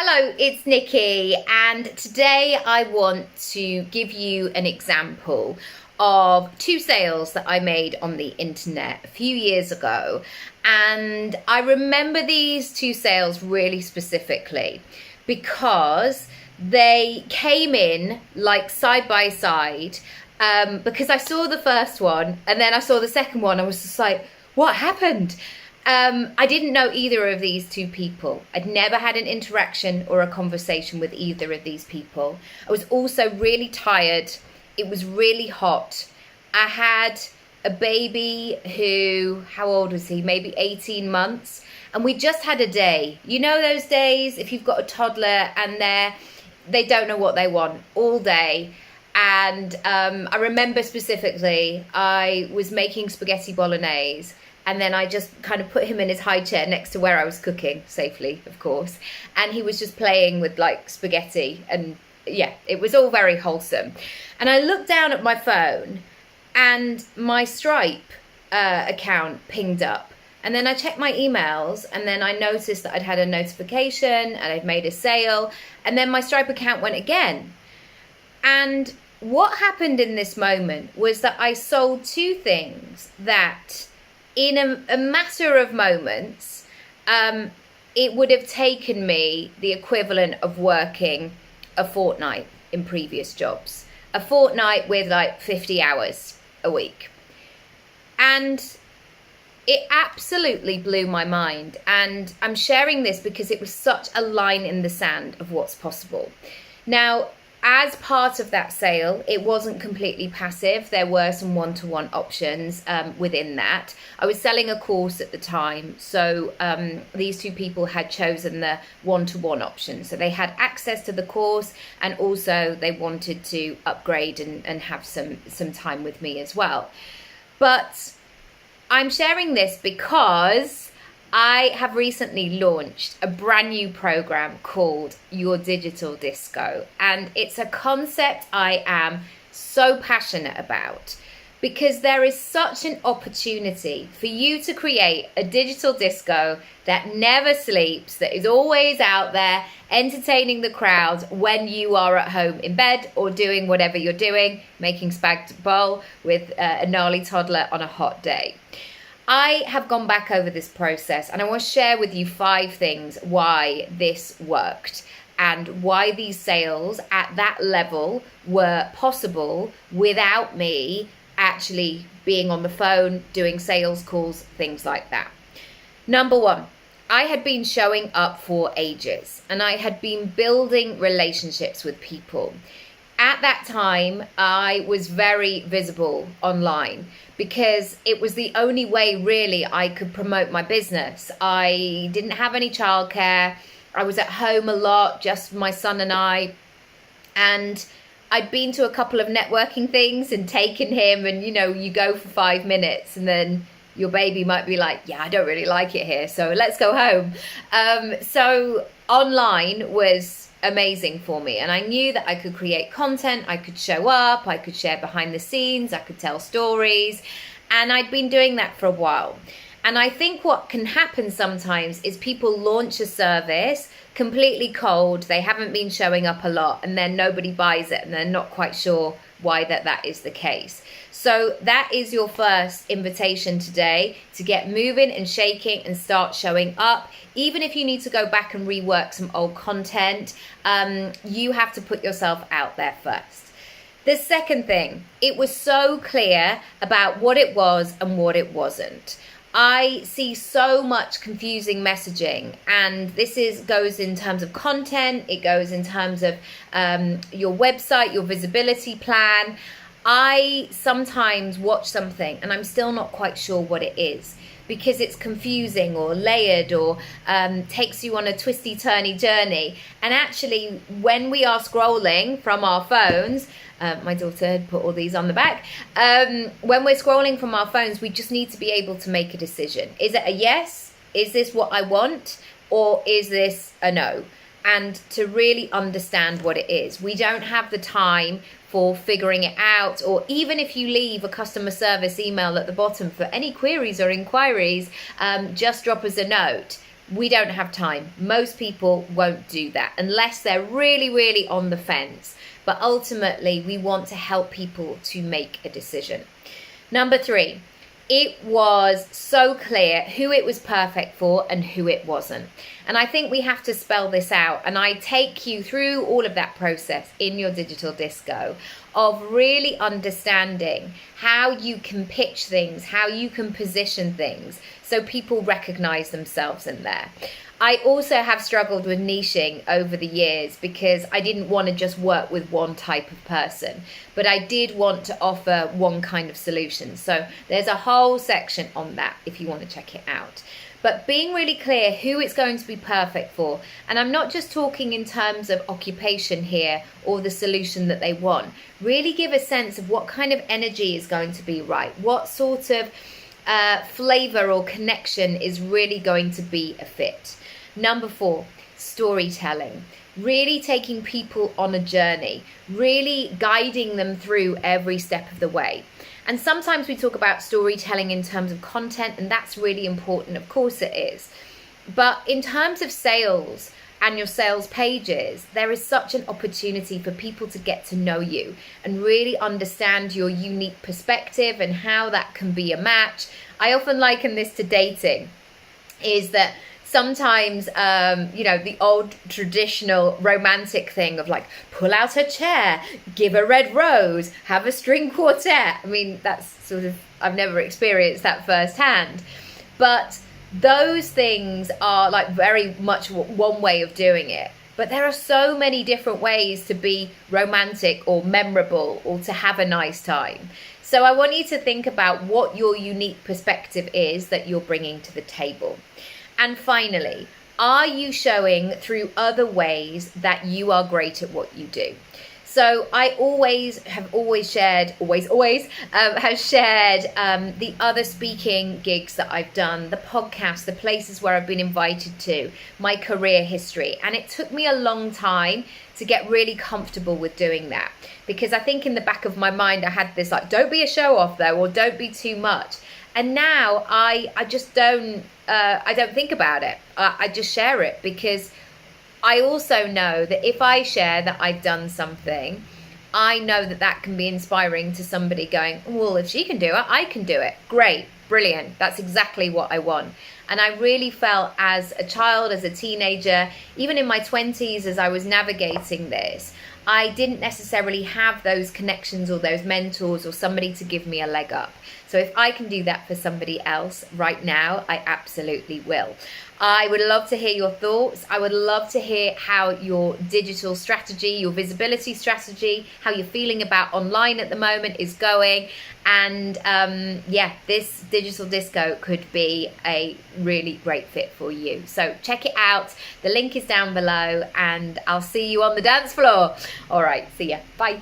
Hello, it's Nikki, and today I want to give you an example of two sales that I made on the internet a few years ago. And I remember these two sales really specifically because they came in like side by side, because I saw the first one and then I saw the second one. I was just like, what happened? I didn't know either of these two people. I'd never had an interaction or a conversation with either of these people. I was also really tired. It was really hot. I had a baby who, how old was he? Maybe 18 months. And we just had a day. You know those days if you've got a toddler and they don't know what they want all day. And I remember specifically, I was making spaghetti bolognese. And then I just kind of put him in his high chair next to where I was cooking, safely, of course. And he was just playing with like spaghetti. And yeah, it was all very wholesome. And I looked down at my phone and my Stripe account pinged up. And then I checked my emails and then I noticed that I'd had a notification and I'd made a sale. And then my Stripe account went again. And what happened in this moment was that I sold two things that in a matter of moments, it would have taken me the equivalent of working a fortnight in previous jobs. A fortnight with like 50 hours a week. And it absolutely blew my mind. And I'm sharing this because it was such a line in the sand of what's possible. Now, as part of that sale, it wasn't completely passive. There were some one-to-one options within that. I was selling a course at the time, so these two people had chosen the one-to-one option. So they had access to the course and also they wanted to upgrade and have some time with me as well. But I'm sharing this because I have recently launched a brand new program called Your Digital Disco, and it's a concept I am so passionate about because there is such an opportunity for you to create a digital disco that never sleeps, that is always out there entertaining the crowd when you are at home in bed or doing whatever you're doing, making spag bowl with a gnarly toddler on a hot day. I have gone back over this process and I want to share with you 5 things why this worked and why these sales at that level were possible without me actually being on the phone, doing sales calls, things like that. Number 1, I had been showing up for ages and I had been building relationships with people. At that time, I was very visible online because it was the only way really I could promote my business. I didn't have any childcare. I was at home a lot, just my son and I. And I'd been to a couple of networking things and taken him and, you know, you go for 5 minutes and then your baby might be like, yeah, I don't really like it here, so let's go home. So online was amazing for me, and I knew that I could create content, I could show up, I could share behind the scenes, I could tell stories, and I'd been doing that for a while. And I think what can happen sometimes is people launch a service completely cold, they haven't been showing up a lot, and then nobody buys it and they're not quite sure why that is the case. So that is your first invitation today, to get moving and shaking and start showing up. Even if you need to go back and rework some old content, you have to put yourself out there first. The second thing, it was so clear about what it was and what it wasn't. I see so much confusing messaging, and this goes in terms of content, it goes in terms of your website, your visibility plan. I sometimes watch something and I'm still not quite sure what it is because it's confusing or layered or takes you on a twisty turny journey. And actually, when we are scrolling from our phones, my daughter had put all these on the back. When we're scrolling from our phones, we just need to be able to make a decision. Is it a yes? Is this what I want? Or is this a no? And to really understand what it is. We don't have the time for figuring it out, or even if you leave a customer service email at the bottom for any queries or inquiries, just drop us a note. we don't have time. Most people won't do that unless they're really, really on the fence. But ultimately, we want to help people to make a decision. Number 3, it was so clear who it was perfect for and who it wasn't. And I think we have to spell this out. And I take you through all of that process in your digital disco of really understanding how you can pitch things, how you can position things so people recognize themselves in there. I also have struggled with niching over the years because I didn't want to just work with one type of person, but I did want to offer one kind of solution. So there's a whole section on that if you want to check it out. But being really clear who it's going to be perfect for, and I'm not just talking in terms of occupation here or the solution that they want. Really give a sense of what kind of energy is going to be right, what sort of flavor or connection is really going to be a fit. Number 4, storytelling. Really taking people on a journey, really guiding them through every step of the way. And sometimes we talk about storytelling in terms of content, and that's really important. Of course it is. But in terms of sales and your sales pages, there is such an opportunity for people to get to know you and really understand your unique perspective and how that can be a match. I often liken this to dating, is that sometimes, the old traditional romantic thing of like, pull out a chair, give a red rose, have a string quartet. I mean, that's sort of, I've never experienced that firsthand. But those things are like very much one way of doing it. But there are so many different ways to be romantic or memorable or to have a nice time. So I want you to think about what your unique perspective is that you're bringing to the table. And finally, are you showing through other ways that you are great at what you do? So I have shared the other speaking gigs that I've done, the podcasts, the places where I've been invited to, my career history. And it took me a long time to get really comfortable with doing that. Because I think in the back of my mind, I had this like, don't be a show off though, or don't be too much. And now I just don't think about it. I just share it because I also know that if I share that I've done something, I know that that can be inspiring to somebody going, well, if she can do it, I can do it. Great, brilliant. That's exactly what I want. And I really felt as a child, as a teenager, even in my 20s, as I was navigating this, I didn't necessarily have those connections or those mentors or somebody to give me a leg up. So if I can do that for somebody else right now, I absolutely will. I would love to hear your thoughts. I would love to hear how your digital strategy, your visibility strategy, how you're feeling about online at the moment is going. And this digital disco could be a really great fit for you. So check it out. The link is down below and I'll see you on the dance floor. All right, see ya. Bye.